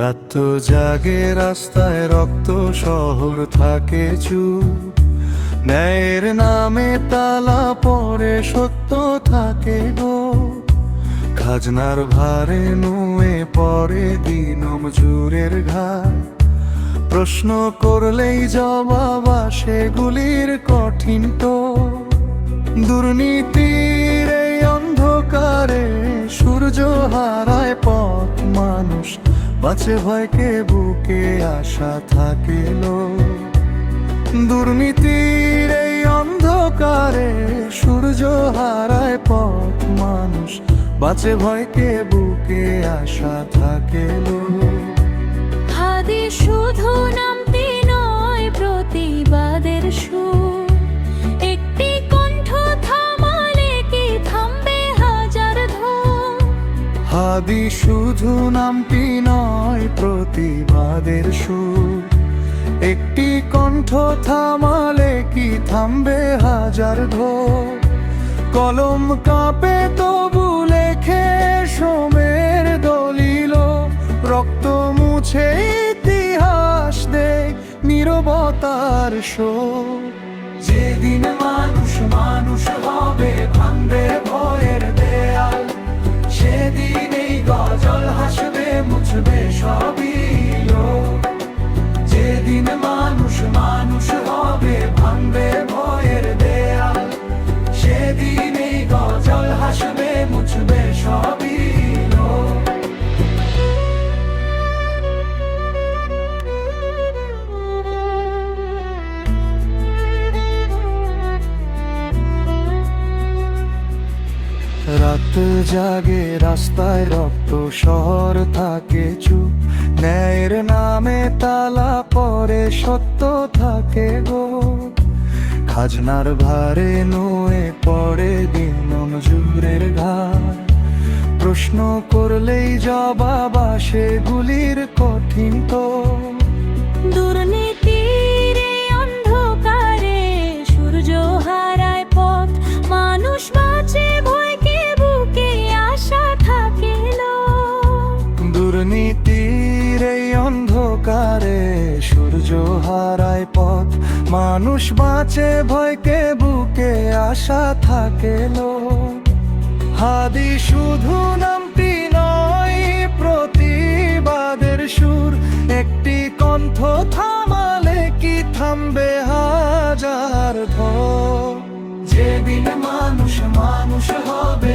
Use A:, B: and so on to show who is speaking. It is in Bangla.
A: রাত জাগে রাস্তায় রক্ত শহর থাকে চুপ, ন্যায়ের নামে তালা পড়ে সত্য থাকে গো। খাজনার ভারে নুয়ে পড়ে দিন মজুরের ঘাট, প্রশ্ন করলেই জবাব আসে গুলির কঠিন তো। দুর্নীতির এই অন্ধকারে সূর্য হারায় পথ, মানুষ বাঁচে ভয়কে বুকে আশা থাকে লো। দুর্নীতির এই অন্ধকারে সূর্য হারায় পথ, মানুষ বাঁচে ভয়কে বুকে আশা থাকে লো।
B: হাদি শুধু নামটি নয় প্রতিবাদের সুর, একটি কণ্ঠ থামালে কি থামবে হাজার ঢোল।
A: হাদি শুধু নামটি নয় প্রতিবাদের সুর, একটি কণ্ঠ থামালে কি থামবে হাজার ঢোল। কলম কাঁপে তবু লেখে সোমের দলিল, রক্ত মুছে ইতিহাস দেয় নীরবতার শোক। যেদিন মানুষ মানুষ হবে ভাঙবে ভয়ের দেয়াল, সেদিন এই গজল হাসবে মুছবে সবই লোক। যেদিন মানুষ মানুষ হবে ভাঙবে ভয়ের দেয়াল, সেদিন এই গজল হাসবে মুছবে সবই লোক। রাত জাগে রাস্তায় রক্ত শহর থাকে চুপ, ন্যায়ের নামে তালা পড়ে সত্য থাকে গো। খাজনার ভারে নুয়ে পড়ে দিন মজুরের ঘাট, প্রশ্ন করলেই জবাব আসে গুলির কঠিন তো।
B: দুর্নীতির এই অন্ধকারে সূর্য হারায় পথ, মানুষ বাঁচে ভয়কে বুকে আশা থাকে লো।
A: দুর্নীতির এই অন্ধকারে সূর্য হারায় পথ, মানুষ বাঁচে ভয়কে বুকে আশা থাকে লো। হাদি শুধু নামটি নয় প্রতিবাদের সুর, একটি কণ্ঠ থামালে কি থামবে হাজার ঢোল। যেদিন মানুষ মানুষ হবে